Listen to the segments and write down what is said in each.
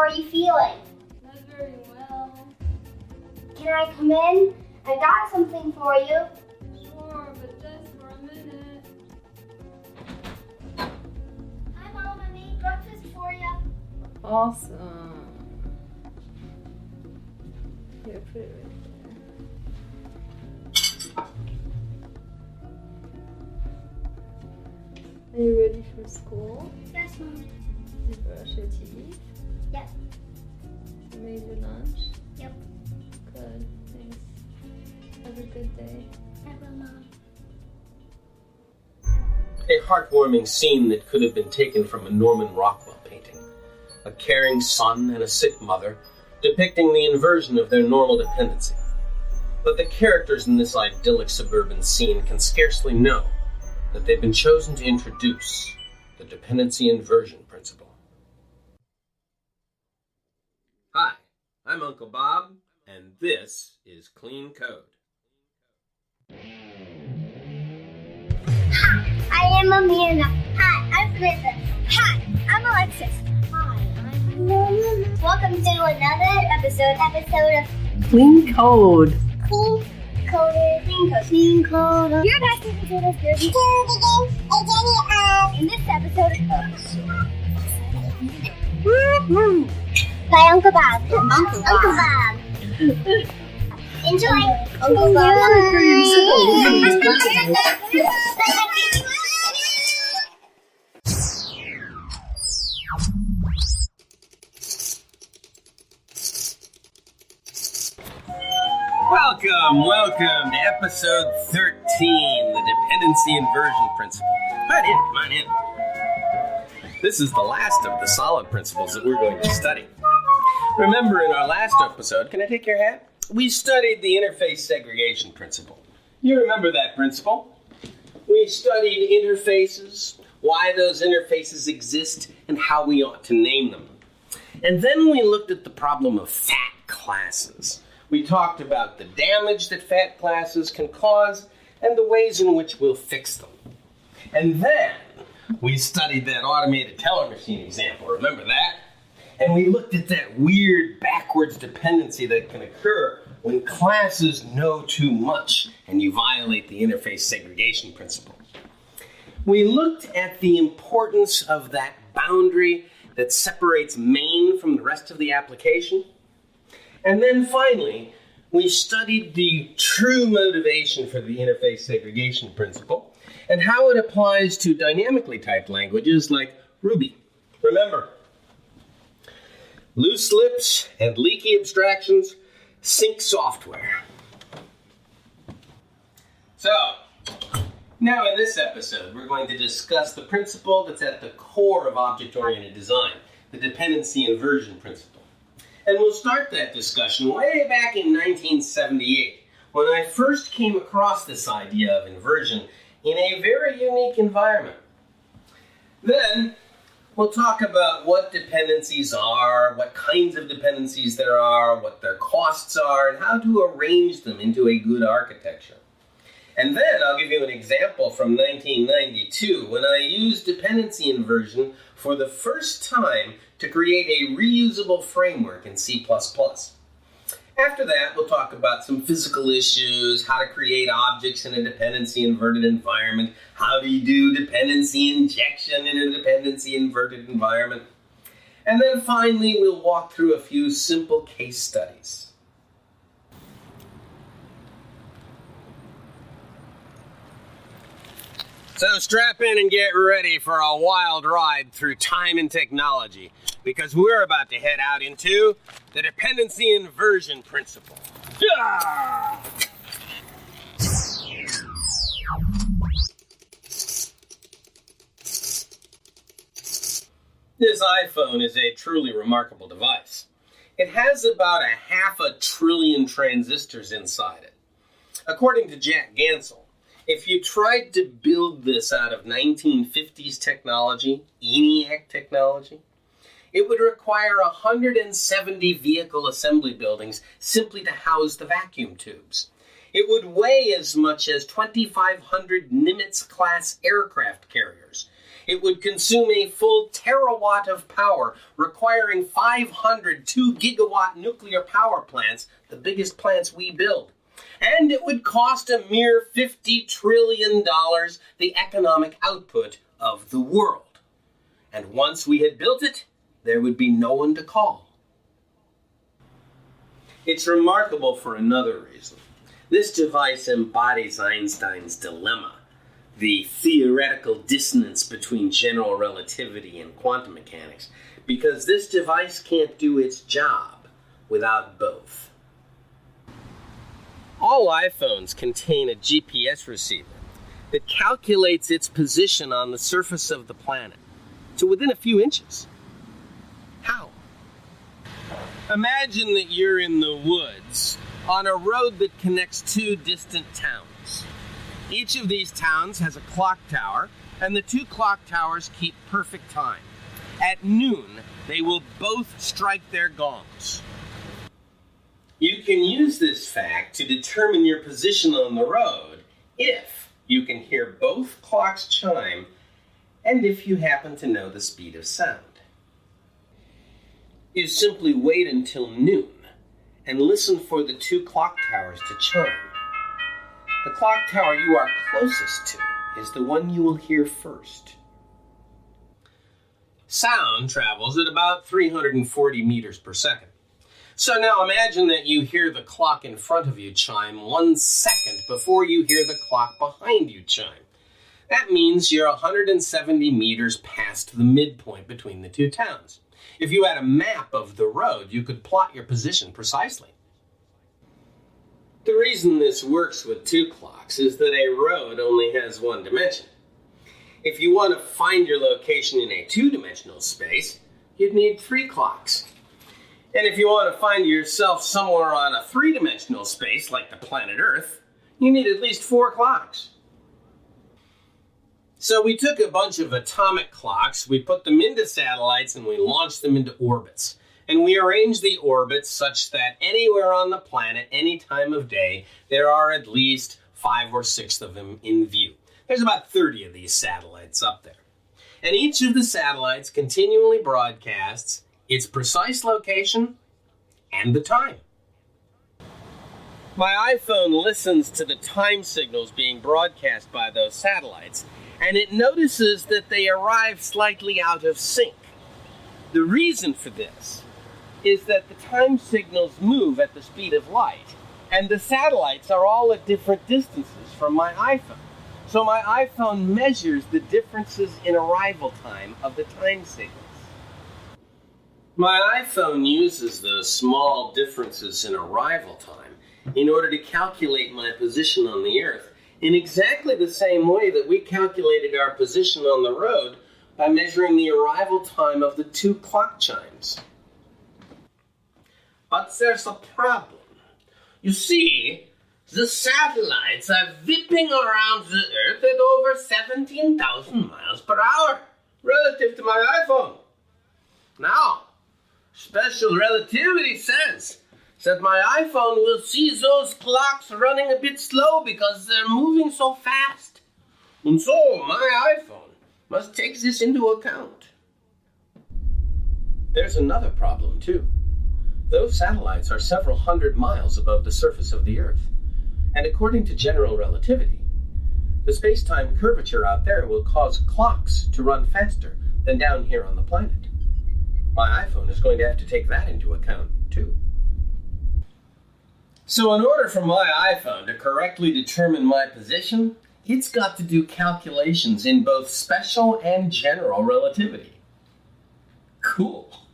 are you feeling? Not very well. Can I come in? I got something for you. Sure, but just for a minute. Hi, Mom. I made breakfast for you. Awesome. Here, put it right there. Are you ready for school? Yes, Mom. Did you brush your teeth? Yep. You made your lunch? Yep. Good, thanks. Have a good day. I will, Mom. A heartwarming scene that could have been taken from a Norman Rockwell painting. A caring son and a sick mother, depicting the inversion of their normal dependency. But the characters in this idyllic suburban scene can scarcely know that they've been chosen to introduce the dependency inversion principle. Hi, I'm Uncle Bob, and this is Clean Code. Hi, I am Amanda. Hi, I'm Samantha. Hi, I'm Alexis. Hi, I'm Mom. Welcome to another episode of Clean Code. Clean Code. Clean Code. Your best episode of to begin a journey in this episode by Uncle Bob. Uncle Bob. Enjoy. Uncle Bob. Welcome to episode 13, the dependency inversion principle. Come on in. This is the last of the solid principles that we're going to study. Remember in our last episode, can I take your hat? We studied the interface segregation principle. You remember that principle? We studied interfaces, why those interfaces exist, and how we ought to name them. And then we looked at the problem of fat classes. We talked about the damage that fat classes can cause and the ways in which we'll fix them. And then we studied that automated teller machine example. Remember that? And we looked at that weird backwards dependency that can occur when classes know too much and you violate the interface segregation principle. We looked at the importance of that boundary that separates main from the rest of the application. And then finally, we studied the true motivation for the interface segregation principle and how it applies to dynamically typed languages like Ruby. Remember, loose lips and leaky abstractions sync software. So, now in this episode, we're going to discuss the principle that's at the core of object-oriented design, the dependency inversion principle. And we'll start that discussion way back in 1978, when I first came across this idea of inversion in a very unique environment. Then, we'll talk about what dependencies are, what kinds of dependencies there are, what their costs are, and how to arrange them into a good architecture. And then I'll give you an example from 1992, when I used dependency inversion for the first time to create a reusable framework in C++. After that, we'll talk about some physical issues, how to create objects in a dependency inverted environment, how do you do dependency injection in a dependency inverted environment. And then finally, we'll walk through a few simple case studies. So strap in and get ready for a wild ride through time and technology, because we're about to head out into the dependency inversion principle. Yeah! This iPhone is a truly remarkable device. It has about 500 billion transistors inside it. According to Jack Gansel, if you tried to build this out of 1950s technology, ENIAC technology, it would require 170 vehicle assembly buildings simply to house the vacuum tubes. It would weigh as much as 2,500 Nimitz-class aircraft carriers. It would consume a full terawatt of power, requiring 500 2-gigawatt nuclear power plants, the biggest plants we build. And it would cost a mere $50 trillion, the economic output of the world. And once we had built it, there would be no one to call. It's remarkable for another reason. This device embodies Einstein's dilemma, the theoretical dissonance between general relativity and quantum mechanics, because this device can't do its job without both. All iPhones contain a GPS receiver that calculates its position on the surface of the planet to within a few inches. How? Imagine that you're in the woods on a road that connects two distant towns. Each of these towns has a clock tower, and the two clock towers keep perfect time. At noon, they will both strike their gongs. You can use this fact to determine your position on the road if you can hear both clocks chime and if you happen to know the speed of sound. You simply wait until noon and listen for the two clock towers to chime. The clock tower you are closest to is the one you will hear first. Sound travels at about 340 meters per second. So now imagine that you hear the clock in front of you chime 1 second before you hear the clock behind you chime. That means you're 170 meters past the midpoint between the two towns. If you had a map of the road, you could plot your position precisely. The reason this works with two clocks is that a road only has one dimension. If you want to find your location in a two-dimensional space, you'd need 3 clocks. And if you want to find yourself somewhere on a 3-dimensional space, like the planet Earth, you need at least 4 clocks. So we took a bunch of atomic clocks, we put them into satellites, and we launched them into orbits. And we arranged the orbits such that anywhere on the planet, any time of day, there are at least 5 or 6 of them in view. There's about 30 of these satellites up there. And each of the satellites continually broadcasts its precise location and the time. My iPhone listens to the time signals being broadcast by those satellites, and it notices that they arrive slightly out of sync. The reason for this is that the time signals move at the speed of light, and the satellites are all at different distances from my iPhone. So my iPhone measures the differences in arrival time of the time signals. My iPhone uses those small differences in arrival time in order to calculate my position on the Earth in exactly the same way that we calculated our position on the road by measuring the arrival time of the 2 clock chimes. But there's a problem. You see, the satellites are whipping around the Earth at over 17,000 miles per hour relative to my iPhone. Now, special relativity says that my iPhone will see those clocks running a bit slow because they're moving so fast. And so my iPhone must take this into account. There's another problem too. Those satellites are several hundred miles above the surface of the Earth. And according to general relativity, the space-time curvature out there will cause clocks to run faster than down here on the planet. My iPhone is going to have to take that into account too. So in order for my iPhone to correctly determine my position, it's got to do calculations in both special and general relativity. Cool.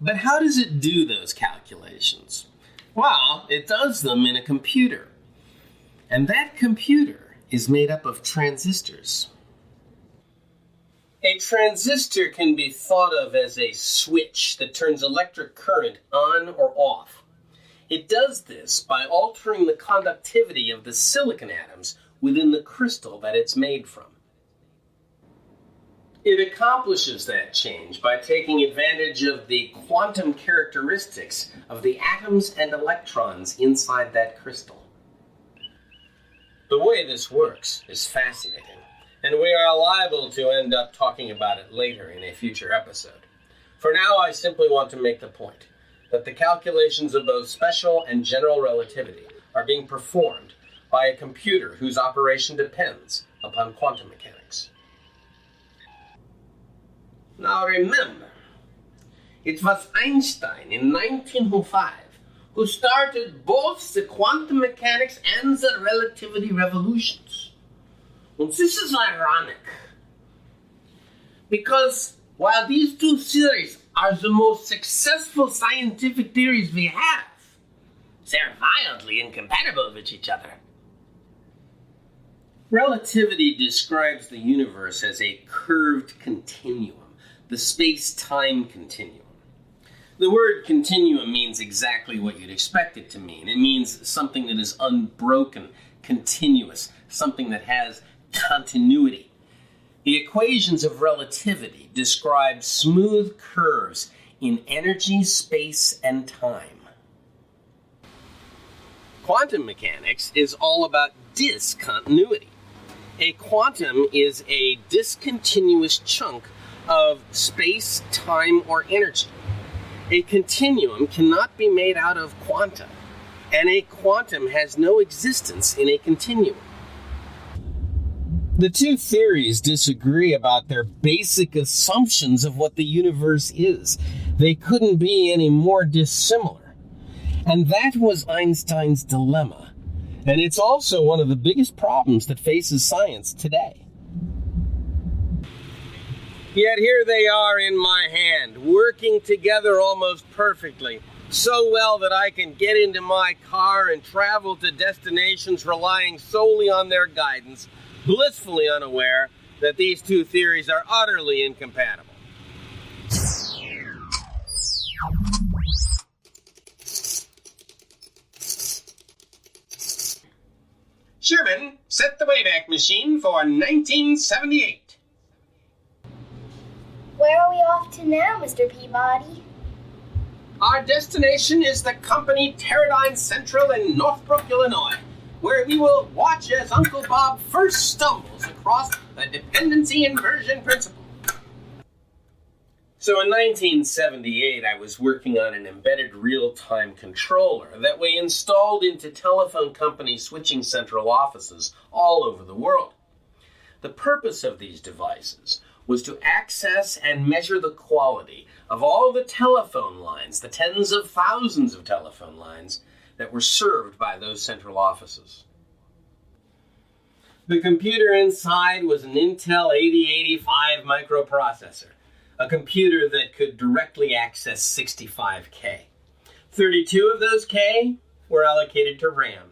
But how does it do those calculations? Well, it does them in a computer. And that computer is made up of transistors. A transistor can be thought of as a switch that turns electric current on or off. It does this by altering the conductivity of the silicon atoms within the crystal that it's made from. It accomplishes that change by taking advantage of the quantum characteristics of the atoms and electrons inside that crystal. The way this works is fascinating, and we are liable to end up talking about it later in a future episode. For now, I simply want to make the point that the calculations of both special and general relativity are being performed by a computer whose operation depends upon quantum mechanics. Now remember, it was Einstein in 1905 who started both the quantum mechanics and the relativity revolutions. And this is ironic, because while these two theories are the most successful scientific theories we have, they're wildly incompatible with each other. Relativity describes the universe as a curved continuum, the space-time continuum. The word continuum means exactly what you'd expect it to mean. It means something that is unbroken, continuous, something that has continuity. The equations of relativity describe smooth curves in energy, space, and time. Quantum mechanics is all about discontinuity. A quantum is a discontinuous chunk of space, time, or energy. A continuum cannot be made out of quanta, and a quantum has no existence in a continuum. The two theories disagree about their basic assumptions of what the universe is. They couldn't be any more dissimilar. And that was Einstein's dilemma. And it's also one of the biggest problems that faces science today. Yet here they are in my hand, working together almost perfectly, so well that I can get into my car and travel to destinations relying solely on their guidance, blissfully unaware that these two theories are utterly incompatible. Sherman, set the Wayback Machine for 1978. Where are we off to now, Mr. Peabody? Our destination is the company Teradyne Central in Northbrook, Illinois, where we will watch as Uncle Bob first stumbles across the dependency inversion principle. So in 1978, I was working on an embedded real-time controller that we installed into telephone company switching central offices all over the world. The purpose of these devices was to access and measure the quality of all the telephone lines, the tens of thousands of telephone lines that were served by those central offices. The computer inside was an Intel 8085 microprocessor, a computer that could directly access 65K. 32 of those K were allocated to RAM.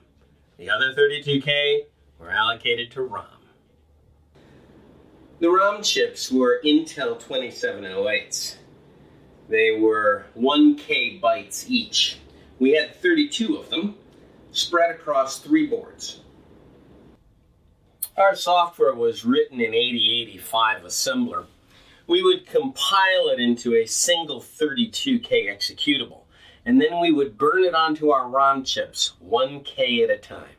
The other 32K were allocated to ROM. The ROM chips were Intel 2708s. They were 1K bytes each. We had 32 of them, spread across 3 boards. Our software was written in 8085 assembler. We would compile it into a single 32K executable, and then we would burn it onto our ROM chips 1K at a time.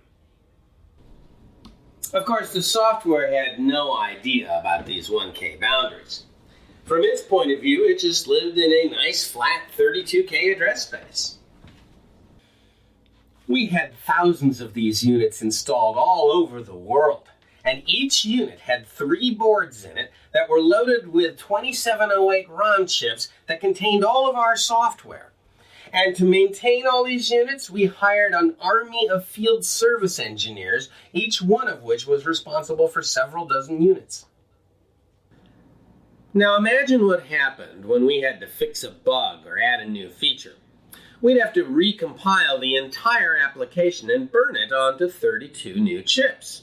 Of course, the software had no idea about these 1K boundaries. From its point of view, it just lived in a nice flat 32K address space. We had thousands of these units installed all over the world, and each unit had 3 boards in it that were loaded with 2708 ROM chips that contained all of our software. And to maintain all these units, we hired an army of field service engineers, each one of which was responsible for several dozen units. Now imagine what happened when we had to fix a bug or add a new feature. We'd have to recompile the entire application and burn it onto 32 new chips.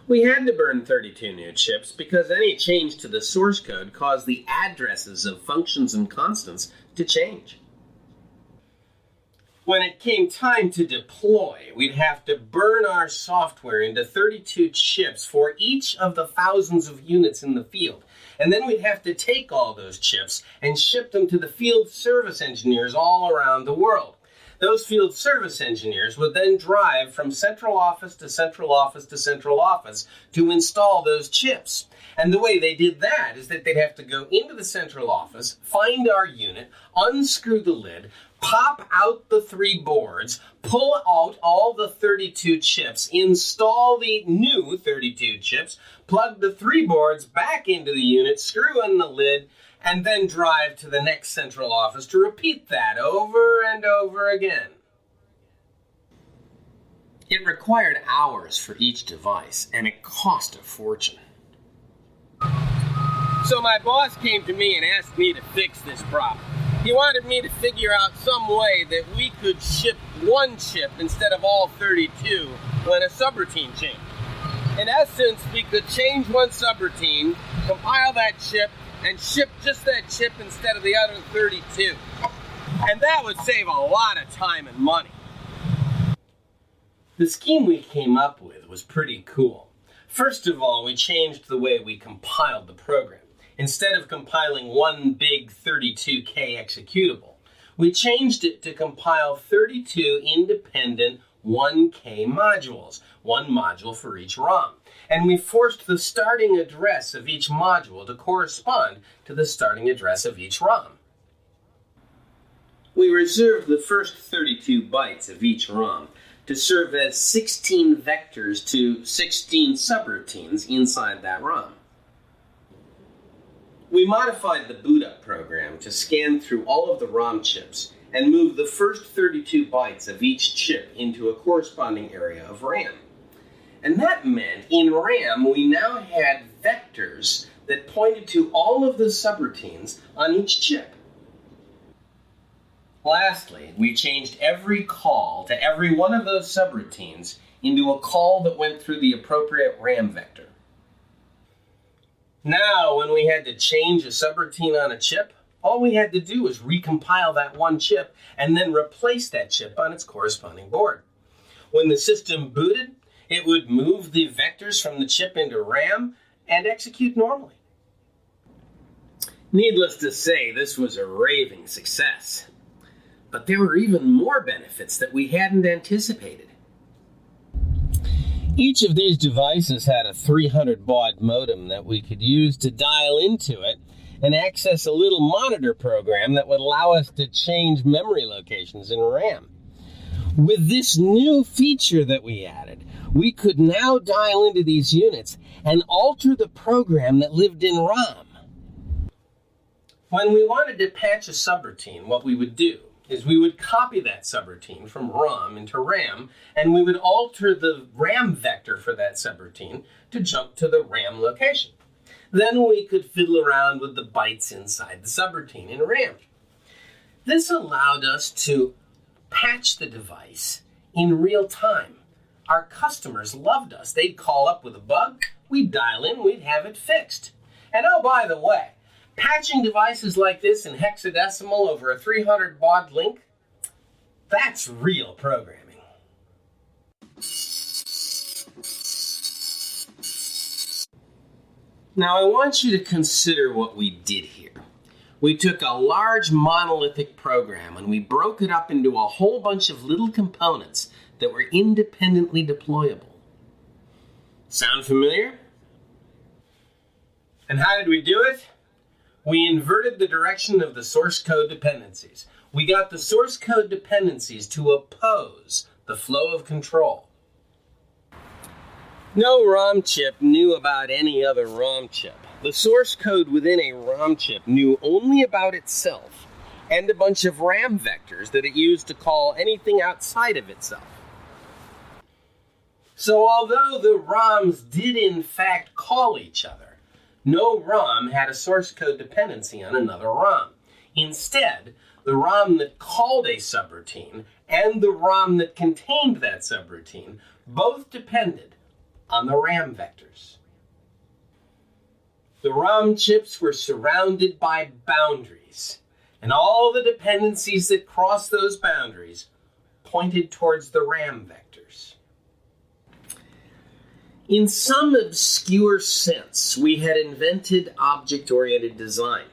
We had to burn 32 new chips because any change to the source code caused the addresses of functions and constants to change. When it came time to deploy, we'd have to burn our software into 32 chips for each of the thousands of units in the field. And then we'd have to take all those chips and ship them to the field service engineers all around the world. Those field service engineers would then drive from central office to central office to central office to install those chips. And the way they did that is that they'd have to go into the central office, find our unit, unscrew the lid, pop out the 3 boards, pull out all the 32 chips, install the new 32 chips, plug the 3 boards back into the unit, screw in the lid, and then drive to the next central office to repeat that over and over again. It required hours for each device, and it cost a fortune. So my boss came to me and asked me to fix this problem. He wanted me to figure out some way that we could ship 1 chip instead of all 32 when a subroutine changed. In essence, we could change 1 subroutine, compile that chip, and ship just that chip instead of the other 32. And that would save a lot of time and money. The scheme we came up with was pretty cool. First of all, we changed the way we compiled the program. Instead of compiling 1 big 32K executable, we changed it to compile 32 independent 1K modules, 1 module for each ROM. And we forced the starting address of each module to correspond to the starting address of each ROM. We reserved the first 32 bytes of each ROM to serve as 16 vectors to 16 subroutines inside that ROM. We modified the boot-up program to scan through all of the ROM chips and move the first 32 bytes of each chip into a corresponding area of RAM. And that meant in RAM we now had vectors that pointed to all of the subroutines on each chip. Lastly, we changed every call to every one of those subroutines into a call that went through the appropriate RAM vector. Now, when we had to change a subroutine on a chip, all we had to do was recompile that 1 chip and then replace that chip on its corresponding board. When the system booted, it would move the vectors from the chip into RAM and execute normally. Needless to say, this was a raving success. But there were even more benefits that we hadn't anticipated. Each of these devices had a 300 baud modem that we could use to dial into it and access a little monitor program that would allow us to change memory locations in RAM. With this new feature that we added, we could now dial into these units and alter the program that lived in ROM. When we wanted to patch a subroutine, what we would do is we would copy that subroutine from ROM into RAM, and we would alter the RAM vector for that subroutine to jump to the RAM location. Then we could fiddle around with the bytes inside the subroutine in RAM. This allowed us to patch the device in real time. Our customers loved us. They'd call up with a bug, we'd dial in, we'd have it fixed. And oh, by the way, patching devices like this in hexadecimal over a 300 baud link, that's real programming. Now I want you to consider what we did here. We took a large monolithic program and we broke it up into a whole bunch of little components that were independently deployable. Sound familiar? And how did we do it? We inverted the direction of the source code dependencies. We got the source code dependencies to oppose the flow of control. No ROM chip knew about any other ROM chip. The source code within a ROM chip knew only about itself and a bunch of RAM vectors that it used to call anything outside of itself. So although the ROMs did in fact call each other, no ROM had a source code dependency on another ROM. Instead, the ROM that called a subroutine and the ROM that contained that subroutine both depended on the RAM vectors. The ROM chips were surrounded by boundaries, and all the dependencies that crossed those boundaries pointed towards the RAM vectors. In some obscure sense, we had invented object-oriented design.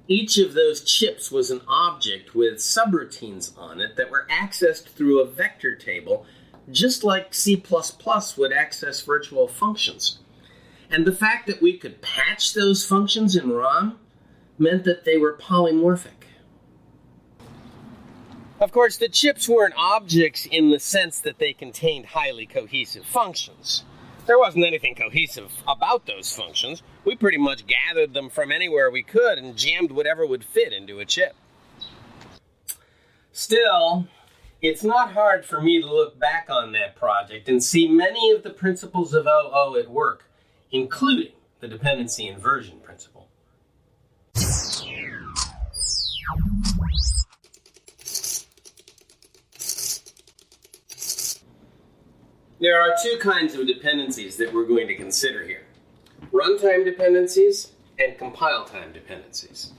Each of those chips was an object with subroutines on it that were accessed through a vector table, just like C++ would access virtual functions. And the fact that we could patch those functions in ROM meant that they were polymorphic. Of course, the chips weren't objects in the sense that they contained highly cohesive functions. There wasn't anything cohesive about those functions. We pretty much gathered them from anywhere we could and jammed whatever would fit into a chip. Still, it's not hard for me to look back on that project and see many of the principles of OO at work, including the dependency inversion principle. There are two kinds of dependencies that we're going to consider here: runtime dependencies and compile time dependencies.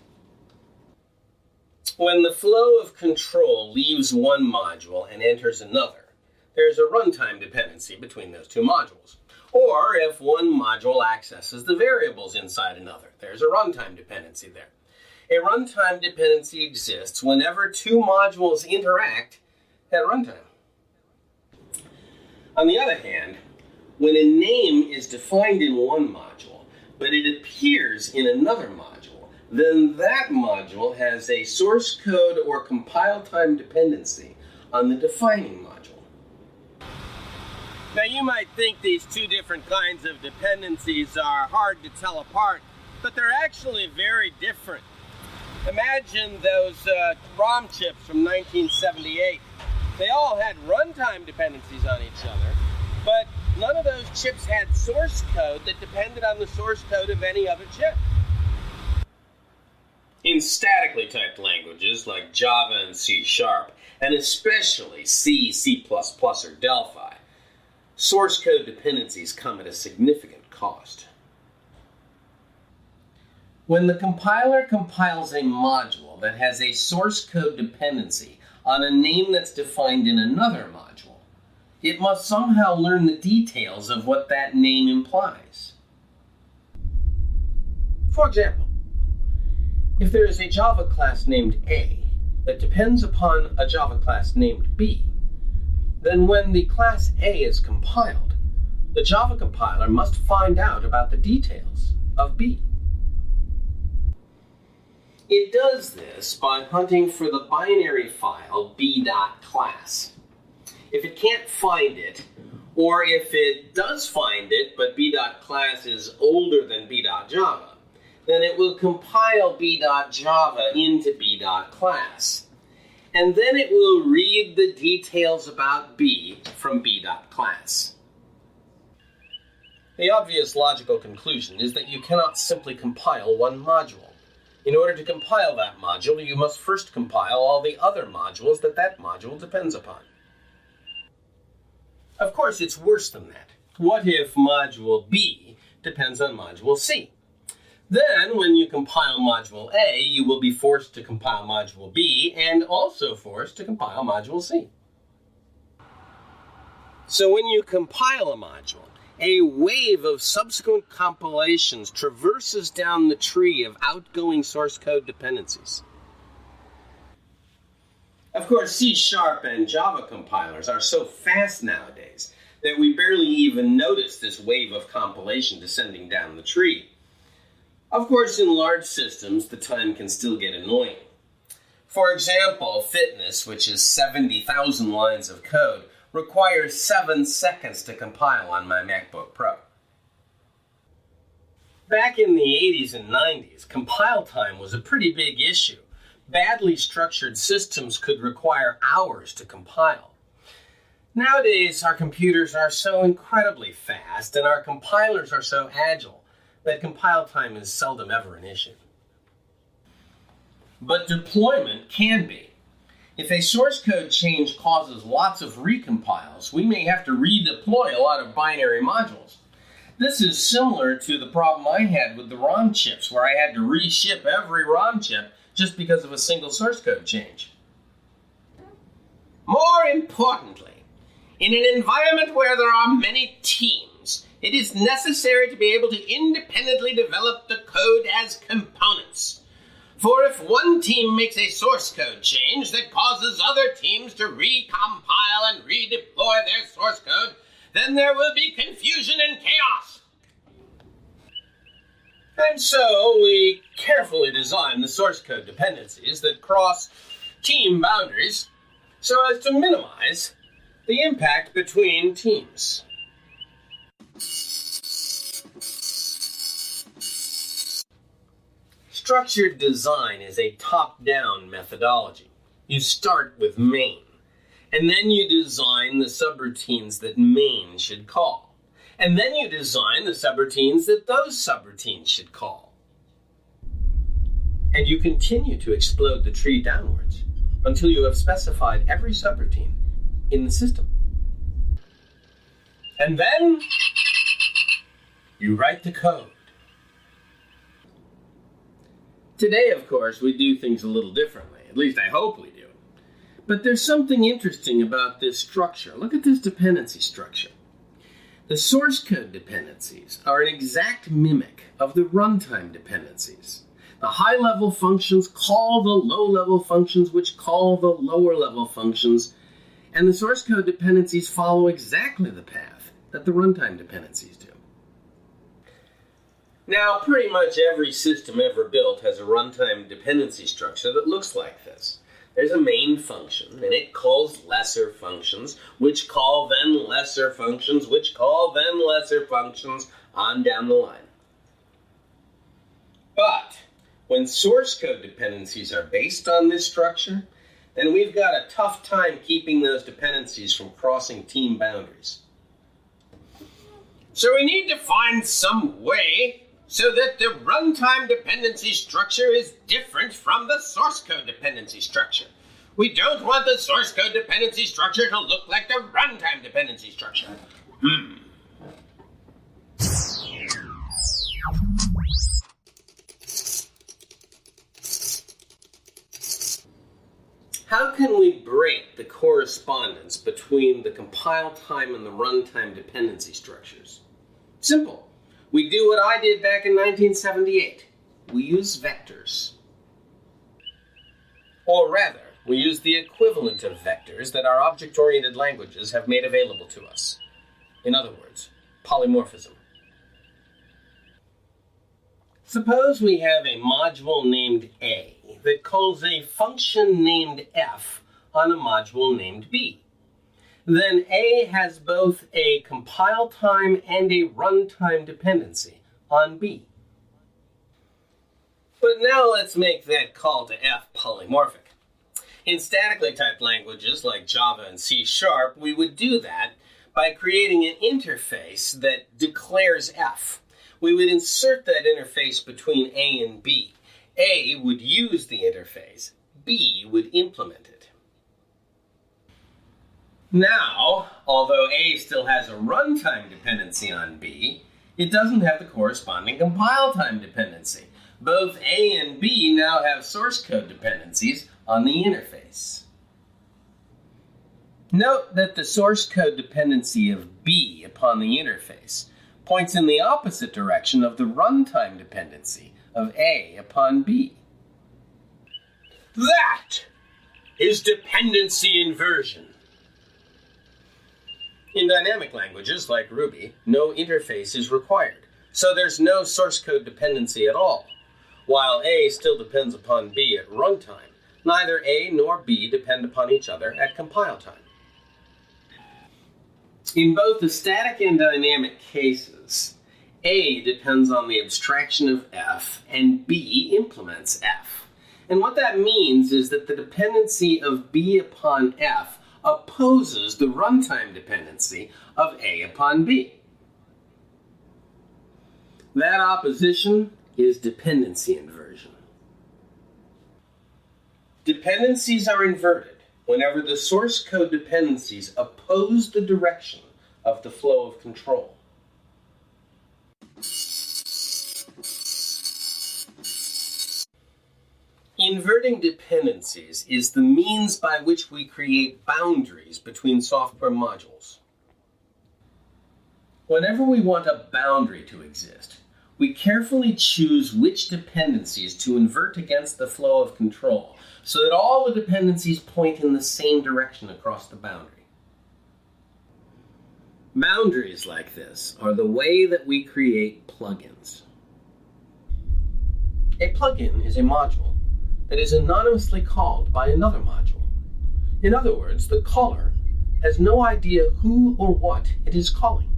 When the flow of control leaves one module and enters another, there's a runtime dependency between those two modules. Or if one module accesses the variables inside another, there's a runtime dependency there. A runtime dependency exists whenever two modules interact at runtime. On the other hand, when a name is defined in one module, but it appears in another module, then that module has a source code or compile time dependency on the defining module. Now you might think these two different kinds of dependencies are hard to tell apart, but they're actually very different. Imagine those ROM chips from 1978. They all had runtime dependencies on each other, but none of those chips had source code that depended on the source code of any other chip. In statically typed languages like Java and C#, and especially C, C++, or Delphi, source code dependencies come at a significant cost. When the compiler compiles a module that has a source code dependency on a name that's defined in another module, it must somehow learn the details of what that name implies. For example, if there is a Java class named A that depends upon a Java class named B, then when the class A is compiled, the Java compiler must find out about the details of B. It does this by hunting for the binary file b.class. If it can't find it, or if it does find it but b.class is older than b.java, then it will compile b.java into b.class. And then it will read the details about b from b.class. The obvious logical conclusion is that you cannot simply compile one module. In order to compile that module, you must first compile all the other modules that module depends upon. Of course, it's worse than that. What if module B depends on module C? Then, when you compile module A, you will be forced to compile module B and also forced to compile module C. So when you compile a module, a wave of subsequent compilations traverses down the tree of outgoing source code dependencies. Of course, C# and Java compilers are so fast nowadays that we barely even notice this wave of compilation descending down the tree. Of course, in large systems, the time can still get annoying. For example, fitness, which is 70,000 lines of code, requires 7 seconds to compile on my MacBook Pro. Back in the 80s and 90s, compile time was a pretty big issue. Badly structured systems could require hours to compile. Nowadays, our computers are so incredibly fast and our compilers are so agile that compile time is seldom ever an issue. But deployment can be. If a source code change causes lots of recompiles, we may have to redeploy a lot of binary modules. This is similar to the problem I had with the ROM chips, where I had to reship every ROM chip just because of a single source code change. More importantly, in an environment where there are many teams, it is necessary to be able to independently develop the code as components. For if one team makes a source code change that causes other teams to recompile and redeploy their source code, then there will be confusion and chaos. And so we carefully design the source code dependencies that cross team boundaries so as to minimize the impact between teams. Structured design is a top-down methodology. You start with main, and then you design the subroutines that main should call. And then you design the subroutines that those subroutines should call. And you continue to explode the tree downwards until you have specified every subroutine in the system. And then you write the code. Today, of course, we do things a little differently. At least I hope we do. But there's something interesting about this structure. Look at this dependency structure. The source code dependencies are an exact mimic of the runtime dependencies. The high-level functions call the low-level functions, which call the lower-level functions, and the source code dependencies follow exactly the path that the runtime dependencies do. Now, pretty much every system ever built has a runtime dependency structure that looks like this. There's a main function, and it calls lesser functions, which call then lesser functions, which call then lesser functions, on down the line. But when source code dependencies are based on this structure, then we've got a tough time keeping those dependencies from crossing team boundaries. So we need to find some way so that the runtime dependency structure is different from the source code dependency structure. We don't want the source code dependency structure to look like the runtime dependency structure. How can we break the correspondence between the compile time and the runtime dependency structures? Simple. We do what I did back in 1978. We use vectors. Or rather, we use the equivalent of vectors that our object-oriented languages have made available to us. In other words, polymorphism. Suppose we have a module named A that calls a function named F on a module named B. Then A has both a compile time and a runtime dependency on B. But now let's make that call to F polymorphic. In statically typed languages like Java and C#, we would do that by creating an interface that declares F. We would insert that interface between A and B. A would use the interface. B would implement it. Now, although A still has a runtime dependency on B, it doesn't have the corresponding compile time dependency. Both A and B now have source code dependencies on the interface. Note that the source code dependency of B upon the interface points in the opposite direction of the runtime dependency of A upon B. That is dependency inversion. In dynamic languages like Ruby, no interface is required, so there's no source code dependency at all. While A still depends upon B at runtime, neither A nor B depend upon each other at compile time. In both the static and dynamic cases, A depends on the abstraction of F, and B implements F. And what that means is that the dependency of B upon F opposes the runtime dependency of A upon B. That opposition is dependency inversion. Dependencies are inverted whenever the source code dependencies oppose the direction of the flow of control. Inverting dependencies is the means by which we create boundaries between software modules. Whenever we want a boundary to exist, we carefully choose which dependencies to invert against the flow of control so that all the dependencies point in the same direction across the boundary. Boundaries like this are the way that we create plugins. A plugin is a module that is anonymously called by another module. In other words, the caller has no idea who or what it is calling.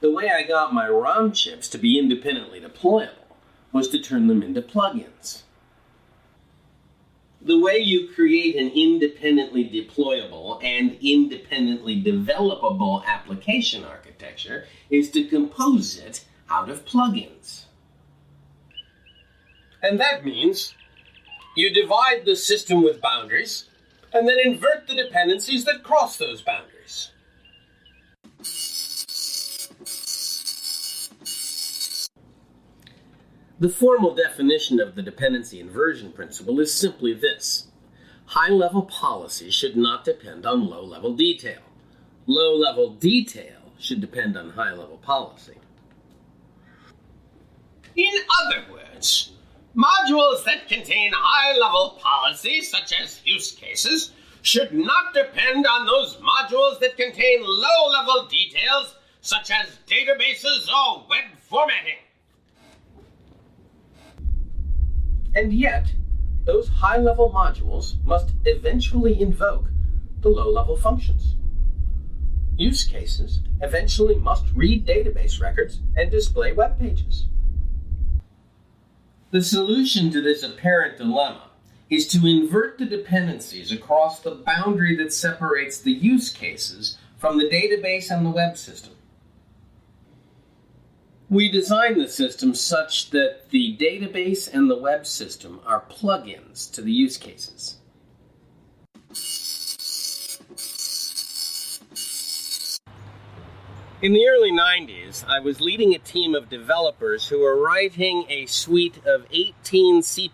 The way I got my ROM chips to be independently deployable was to turn them into plugins. The way you create an independently deployable and independently developable application architecture is to compose it out of plugins. And that means you divide the system with boundaries and then invert the dependencies that cross those boundaries. The formal definition of the dependency inversion principle is simply this. High-level policy should not depend on low-level detail. Low-level detail should depend on high-level policy. In other words, modules that contain high-level policy, such as use cases, should not depend on those modules that contain low-level details, such as databases or web formatting. And yet, those high-level modules must eventually invoke the low-level functions. Use cases eventually must read database records and display web pages. The solution to this apparent dilemma is to invert the dependencies across the boundary that separates the use cases from the database and the web system. We design the system such that the database and the web system are plugins to the use cases. In the early 90s, I was leading a team of developers who were writing a suite of 18 C++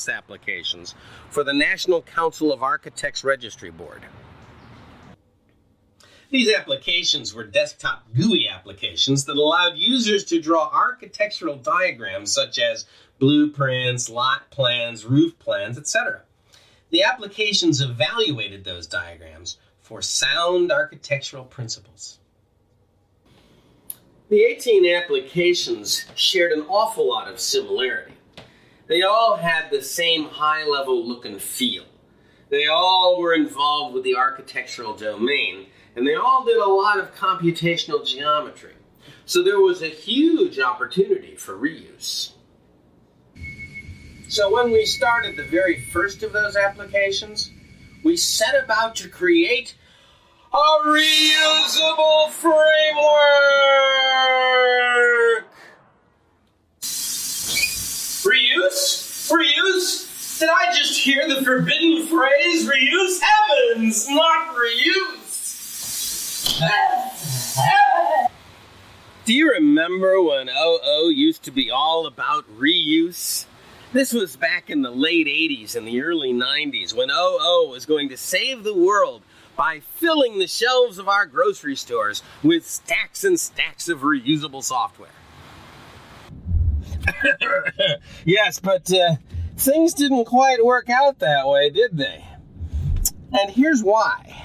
applications for the National Council of Architects Registry Board. These applications were desktop GUI applications that allowed users to draw architectural diagrams such as blueprints, lot plans, roof plans, etc. The applications evaluated those diagrams for sound architectural principles. The 18 applications shared an awful lot of similarity. They all had the same high-level look and feel. They all were involved with the architectural domain, and they all did a lot of computational geometry. So there was a huge opportunity for reuse. So when we started the very first of those applications, we set about to create a reusable framework! Reuse? Reuse? Did I just hear the forbidden phrase, reuse? Heavens, not reuse! Do you remember when OO used to be all about reuse? This was back in the late 80s and the early 90s when OO was going to save the world by filling the shelves of our grocery stores with stacks and stacks of reusable software. Yes, but things didn't quite work out that way, did they? And here's why.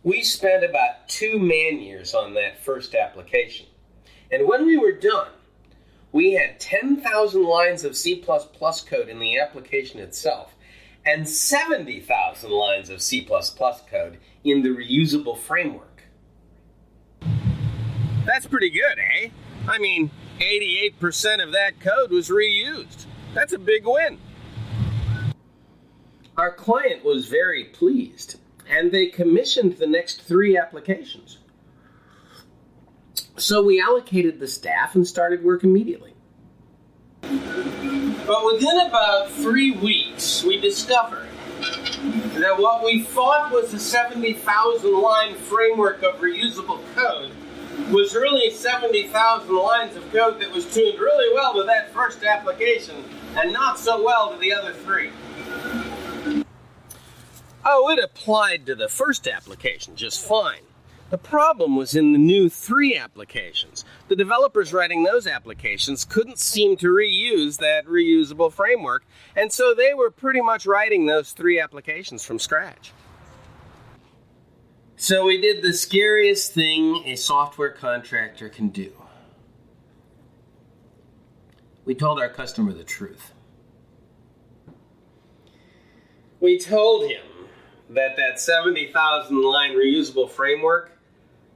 We spent about 2 man-years on that first application. And when we were done, we had 10,000 lines of C++ code in the application itself and 70,000 lines of C++ code in the reusable framework. That's pretty good, eh? I mean, 88% of that code was reused. That's a big win. Our client was very pleased, and they commissioned the next 3 applications. So we allocated the staff and started work immediately. But within about 3 weeks, we discovered that what we thought was a 70,000-line framework of reusable code was really 70,000 lines of code that was tuned really well to that first application and not so well to the other 3. Oh, it applied to the first application just fine, The problem was in the new 3 applications. The developers writing those applications couldn't seem to reuse that reusable framework, and so they were pretty much writing those 3 applications from scratch. So we did the scariest thing a software contractor can do. We told our customer the truth. We told him that 70,000-line reusable framework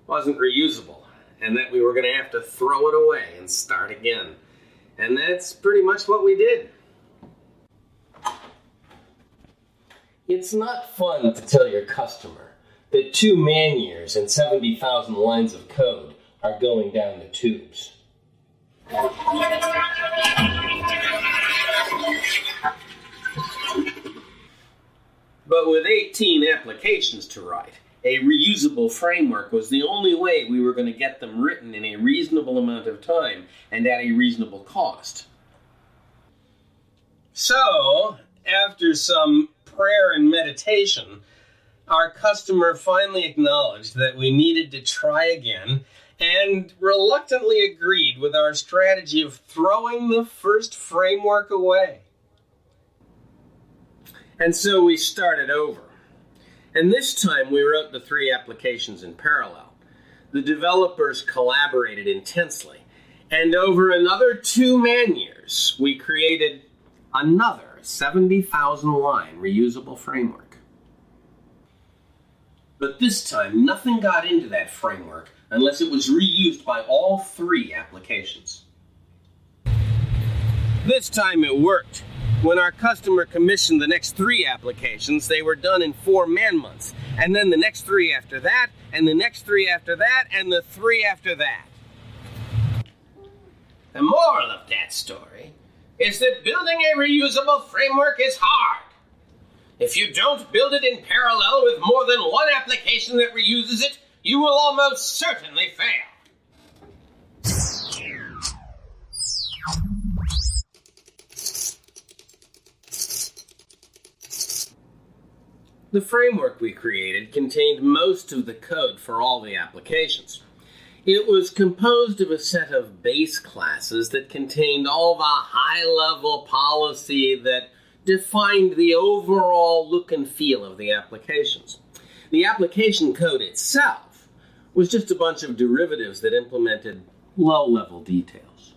wasn't reusable, and that we were going to have to throw it away and start again. And that's pretty much what we did. It's not fun to tell your customer that 2 man-years and 70,000 lines of code are going down the tubes. But with 18 applications to write, a reusable framework was the only way we were going to get them written in a reasonable amount of time and at a reasonable cost. So, after some prayer and meditation, our customer finally acknowledged that we needed to try again and reluctantly agreed with our strategy of throwing the first framework away. And so we started over. And this time we wrote the 3 applications in parallel. The developers collaborated intensely. And over another 2 man-years, we created another 70,000-line reusable framework. But this time, nothing got into that framework unless it was reused by all 3 applications. This time it worked. When our customer commissioned the next 3 applications, they were done in 4 man-months. And then the next 3 after that, and the next 3 after that, and the 3 after that. The moral of that story is that building a reusable framework is hard. If you don't build it in parallel with more than 1 application that reuses it, you will almost certainly fail. The framework we created contained most of the code for all the applications. It was composed of a set of base classes that contained all the high-level policy that defined the overall look and feel of the applications. The application code itself was just a bunch of derivatives that implemented low-level details.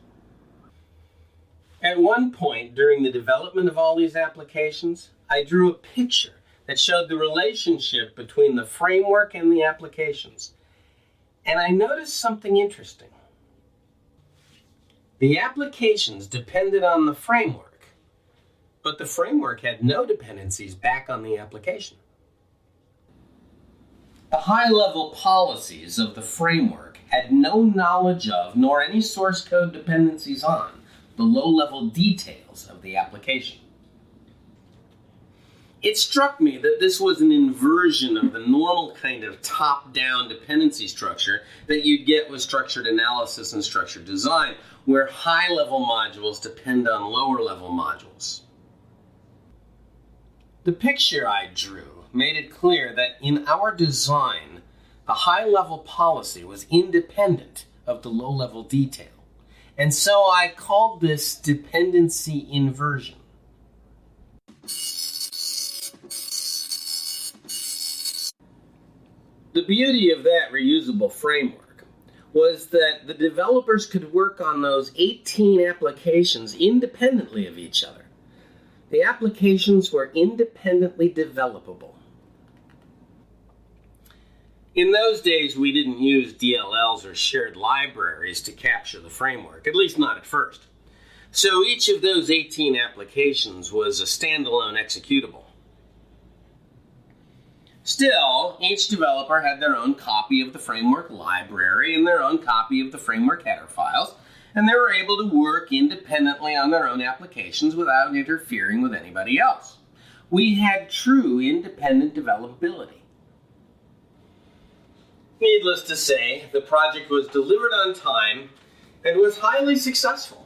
At one point during the development of all these applications, I drew a picture that showed the relationship between the framework and the applications. And I noticed something interesting. The applications depended on the framework, but the framework had no dependencies back on the application. The high-level policies of the framework had no knowledge of, nor any source code dependencies on, the low-level details of the application. It struck me that this was an inversion of the normal kind of top-down dependency structure that you'd get with structured analysis and structured design, where high-level modules depend on lower-level modules. The picture I drew made it clear that in our design, the high-level policy was independent of the low-level detail. And so I called this dependency inversion. The beauty of that reusable framework was that the developers could work on those 18 applications independently of each other. The applications were independently developable. In those days, we didn't use DLLs or shared libraries to capture the framework, at least not at first. So each of those 18 applications was a standalone executable. Still, each developer had their own copy of the framework library and their own copy of the framework header files, and they were able to work independently on their own applications without interfering with anybody else. We had true independent developability. Needless to say, the project was delivered on time and was highly successful.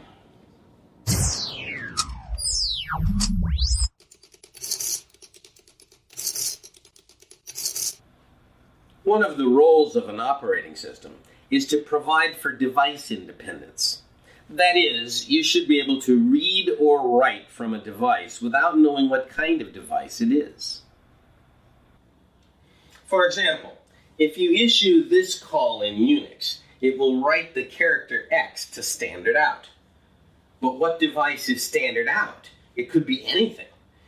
One of the roles of an operating system is to provide for device independence. That is, you should be able to read or write from a device without knowing what kind of device it is. For example, if you issue this call in Unix, it will write the character X to standard out. But what device is standard out? It could be anything.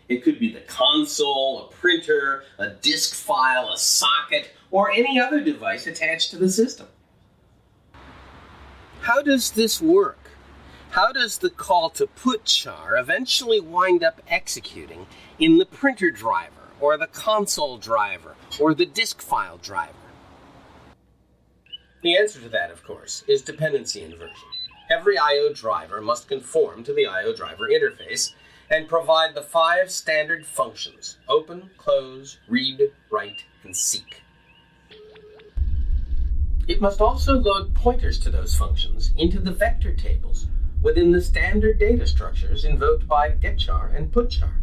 It could be the console, a printer, a disk file, a socket, or any other device attached to the system. How does this work? How does the call to put char eventually wind up executing in the printer driver, or the console driver, or the disk file driver? The answer to that, of course, is dependency inversion. Every I/O driver must conform to the I/O driver interface and provide the 5 standard functions: open, close, read, write, and seek. It must also load pointers to those functions into the vector tables within the standard data structures invoked by getChar and putChar.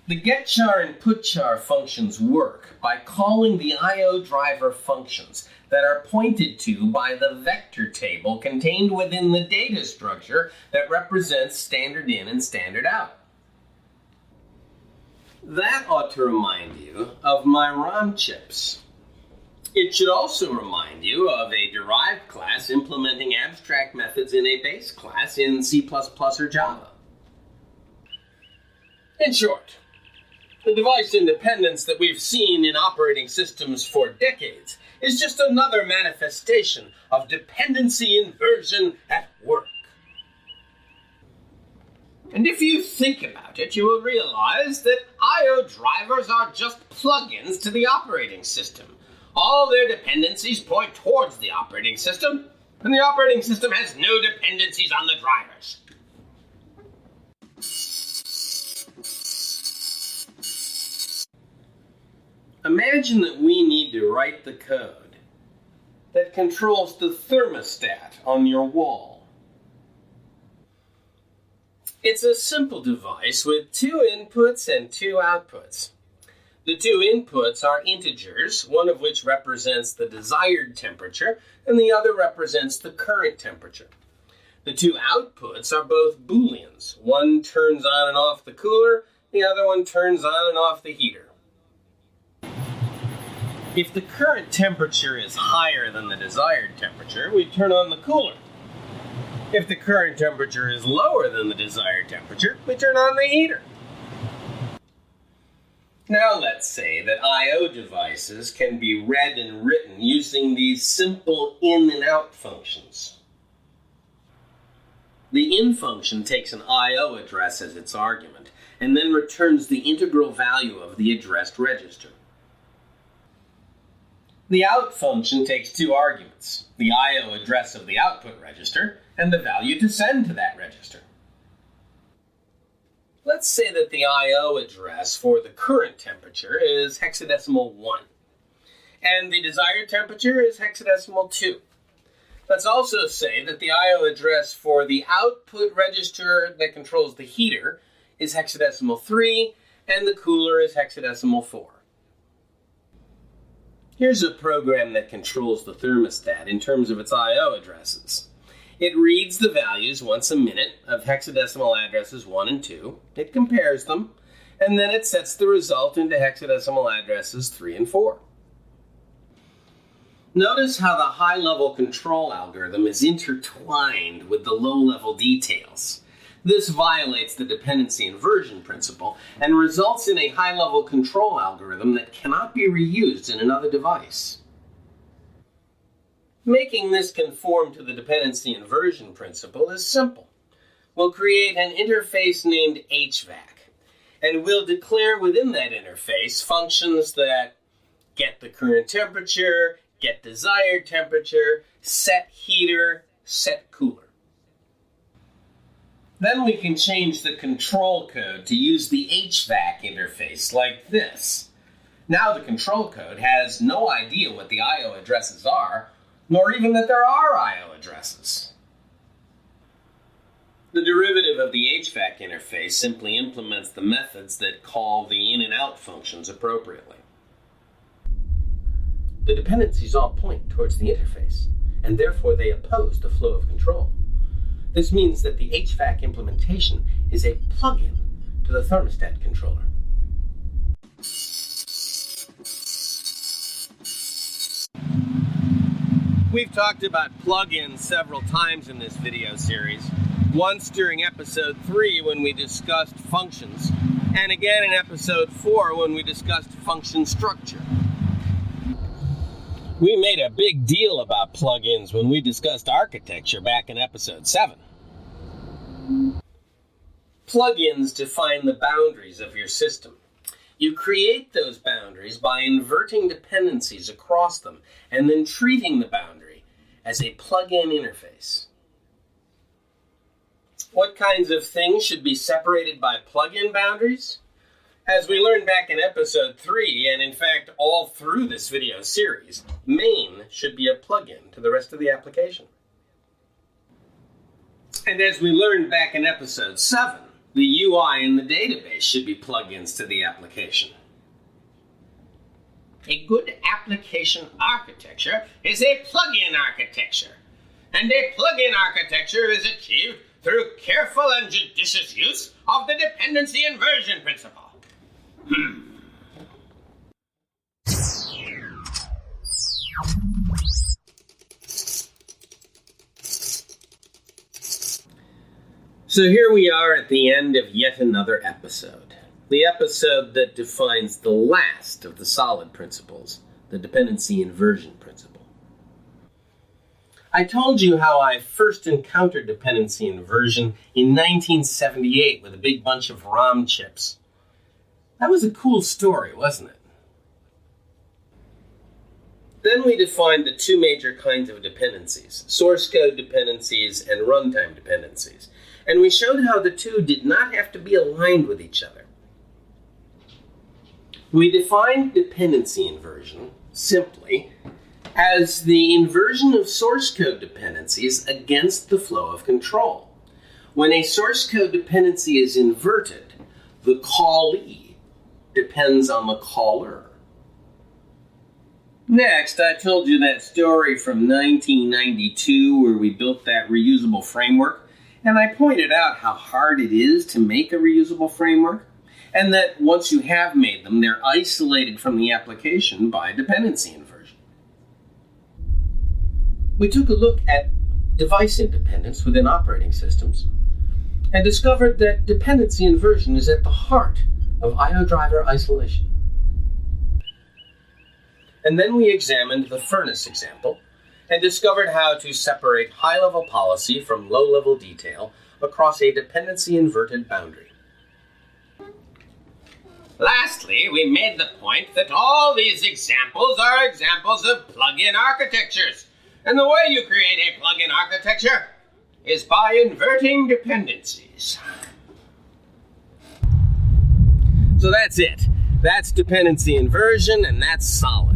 The getChar and putChar functions work by calling the I/O driver functions that are pointed to by the vector table contained within the data structure that represents standard in and standard out. That ought to remind you of my ROM chips. It should also remind you of a derived class implementing abstract methods in a base class in C++ or Java. In short, the device independence that we've seen in operating systems for decades is just another manifestation of dependency inversion at work. And if you think about it, you will realize that I/O drivers are just plugins to the operating system. All their dependencies point towards the operating system, and the operating system has no dependencies on the drivers. Imagine that we need to write the code that controls the thermostat on your wall. It's a simple device with 2 inputs and 2 outputs. The 2 inputs are integers, one of which represents the desired temperature, and the other represents the current temperature. The 2 outputs are both Booleans. One turns on and off the cooler, the other one turns on and off the heater. If the current temperature is higher than the desired temperature, we turn on the cooler. If the current temperature is lower than the desired temperature, we turn on the heater. Now let's say that I/O devices can be read and written using these simple in and out functions. The in function takes an I/O address as its argument, and then returns the integral value of the addressed register. The out function takes 2 arguments, the I/O address of the output register and the value to send to that register. Let's say that the I/O address for the current temperature is hexadecimal 1, and the desired temperature is hexadecimal 2. Let's also say that the I/O address for the output register that controls the heater is hexadecimal 3, and the cooler is hexadecimal 4. Here's a program that controls the thermostat in terms of its I/O addresses. It reads the values once a minute of hexadecimal addresses 1 and 2, it compares them, and then it sets the result into hexadecimal addresses 3 and 4. Notice how the high-level control algorithm is intertwined with the low-level details. This violates the dependency inversion principle and results in a high-level control algorithm that cannot be reused in another device. Making this conform to the dependency inversion principle is simple. We'll create an interface named HVAC, and we'll declare within that interface functions that get the current temperature, get desired temperature, set heater, set cooler. Then we can change the control code to use the HVAC interface like this. Now the control code has no idea what the I/O addresses are, nor even that there are I/O addresses. The derivative of the HVAC interface simply implements the methods that call the in and out functions appropriately. the dependencies all point towards the interface, and therefore they oppose the flow of control. This means that the HVAC implementation is a plug-in to the thermostat controller. We've talked about plugins several times in this video series. Once during episode 3 when we discussed functions, and again in episode 4 when we discussed function structure. We made a big deal about plugins when we discussed architecture back in episode 7. Plugins define the boundaries of your system. You create those boundaries by inverting dependencies across them and then treating the boundary as a plug-in interface. What kinds of things should be separated by plug-in boundaries? As we learned back in episode 3, and in fact all through this video series, main should be a plug-in to the rest of the application. And as we learned back in episode 7, the UI in the database should be plugins to the application. A good application architecture is a plug-in architecture, and a plug-in architecture is achieved through careful and judicious use of the dependency inversion principle. So here we are at the end of yet another episode. The episode that defines the last of the solid principles, the dependency inversion principle. I told you how I first encountered dependency inversion in 1978 with a big bunch of ROM chips. That was a cool story, wasn't it? Then we defined the two major kinds of dependencies, source code dependencies and runtime dependencies. And we showed how the two did not have to be aligned with each other. We defined dependency inversion simply as the inversion of source code dependencies against the flow of control. When a source code dependency is inverted, the callee depends on the caller. Next, I told you that story from 1992 where we built that reusable framework. And I pointed out how hard it is to make a reusable framework, and that once you have made them, they're isolated from the application by dependency inversion. We took a look at device independence within operating systems, and discovered that dependency inversion is at the heart of I/O driver isolation. And then we examined the furnace example, and discovered how to separate high-level policy from low-level detail across a dependency-inverted boundary. Lastly, we made the point that all these examples are examples of plug-in architectures, and the way you create a plug-in architecture is by inverting dependencies. So that's it. That's dependency inversion, and that's solid.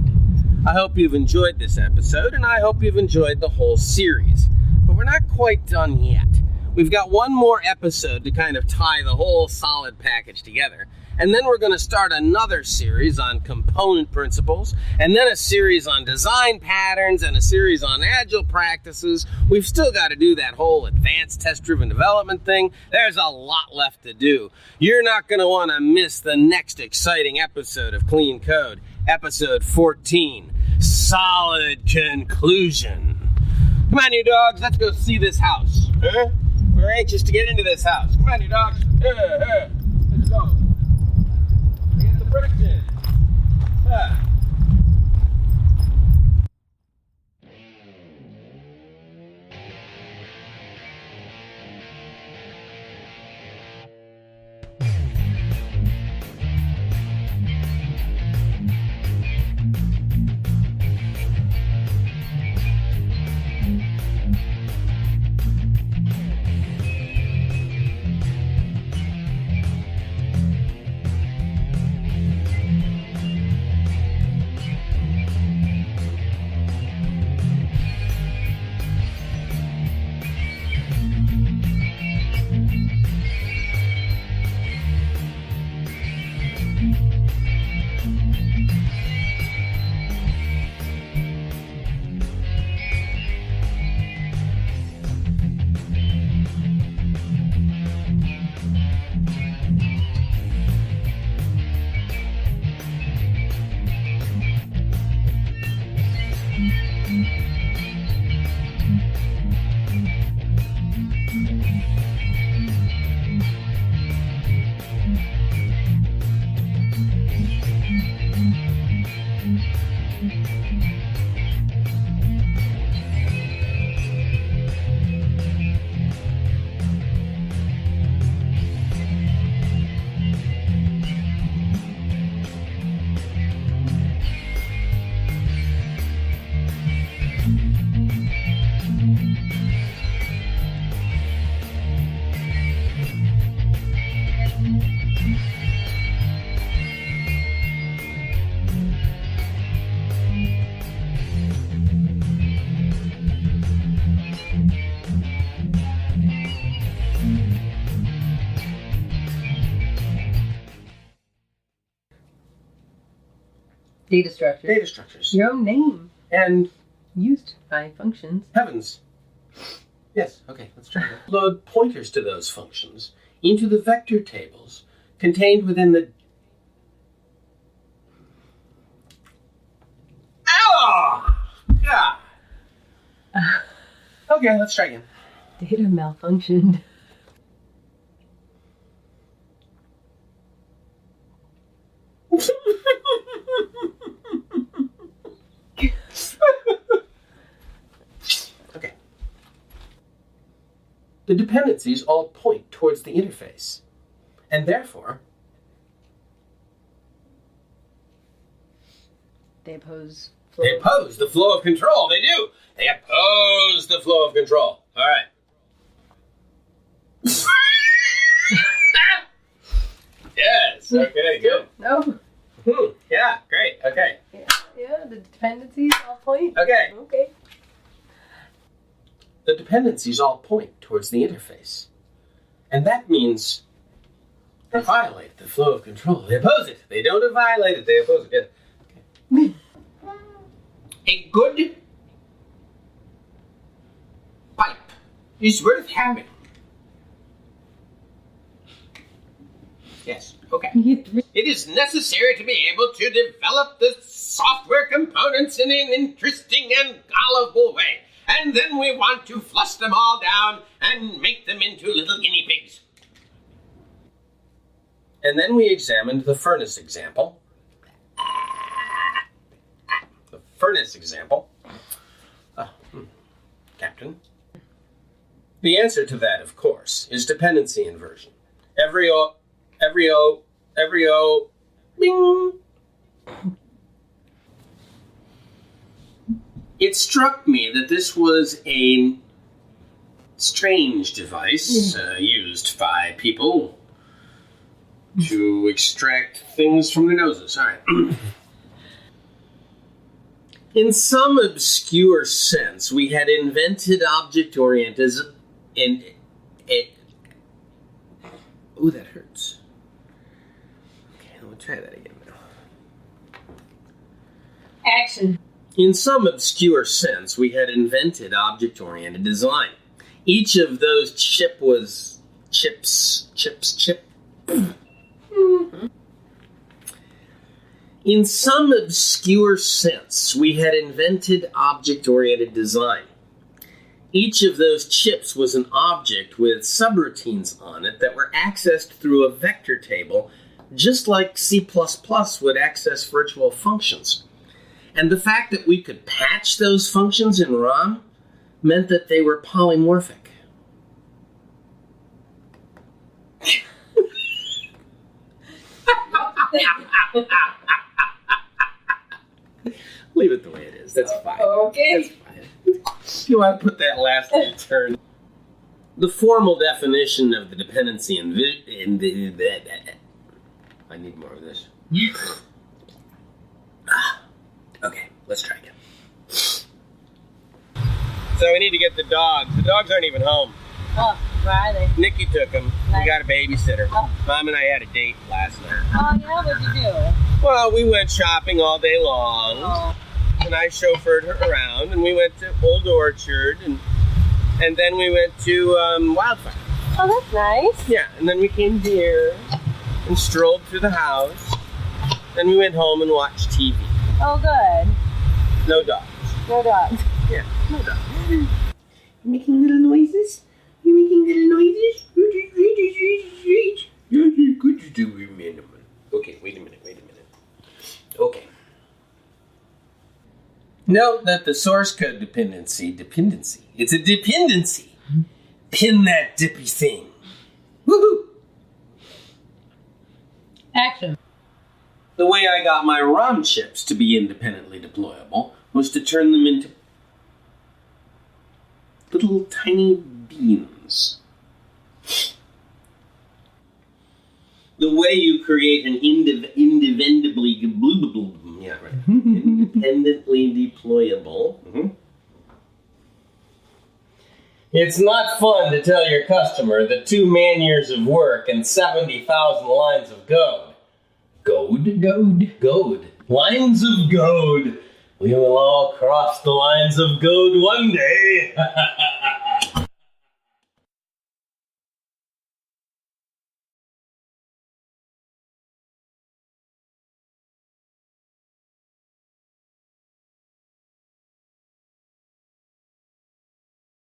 I hope you've enjoyed this episode, and I hope you've enjoyed the whole series. But we're not quite done yet. We've got one more episode to kind of tie the whole solid package together. And then we're going to start another series on component principles, and then a series on design patterns, and a series on agile practices. We've still got to do that whole advanced test-driven development thing. There's a lot left to do. You're not going to want to miss the next exciting episode of Clean Code. Episode 14, Solid Conclusion. Come on, you dogs, let's go see this house. Huh? We're anxious to get into this house. Come on, you dogs. Let's go. Get the bricks in. Data structure. Data structures. Your own name. And Used by functions. heavens. Yes, okay, let's try that. Load pointers to those functions into the vector tables contained within the... Oh! God! Okay, let's try again. Data malfunctioned. Okay. The dependencies all point towards the interface, and therefore They oppose. they oppose the flow of control. They do. They oppose the flow of control. All right. Yes. Okay. Good. No. Yeah. Great. Okay. Yeah, the dependencies all point. Okay. Okay. The dependencies all point towards the interface, and that means they violate the flow of control. They oppose it. They don't violate it. They oppose it. Good. Okay. A good pipe is worth having. Yes. Okay. It is necessary to be able to develop the software components in an interesting and gullible way. And then we want to flush them all down and make them into little guinea pigs. And then we examined the furnace example. The furnace example. Captain. The answer to that, of course, is dependency inversion. Every O, bing. It struck me that this was a strange device used by people to extract things from their noses. All right. In some obscure sense, we had invented object-oriented and ooh, that hurts. Okay, let me try that again now. Action. In some obscure sense, we had invented object-oriented design. Each of those chips. In some obscure sense, we had invented object-oriented design. Each of those chips was an object with subroutines on it that were accessed through a vector table, just like C++ would access virtual functions. And the fact that we could patch those functions in ROM meant that they were polymorphic. Leave it the way it is. That's fine. Okay. That's fine. You want to put that last return. The formal definition of the dependency in I need more of this. Okay, let's try again. So we need to get the dogs. The dogs aren't even home. Oh, where are they? Nikki took them. We got a babysitter. Oh. Mom and I had a date last night. Oh, yeah? What'd you do? Well, we went shopping all day long. Oh. And I chauffeured her around, and we went to Old Orchard, and then we went to Wildfire. Oh, that's nice. Yeah, and then we came here and strolled through the house. Then we went home and watched TV. Oh, good. No dogs. No dogs. Yeah, no dogs. You're making little noises? You're making little noises? Okay, wait a minute. Okay. Note that the source code dependency, it's a dependency. Pin that dippy thing. Woohoo! Action. The way I got my ROM chips to be independently deployable was to turn them into little tiny beans. The way you create an independently deployable. Mm-hmm. It's not fun to tell your customer that 2 man-years of work and 70,000 lines of code. Lines of gold. We will all cross the lines of gold one day.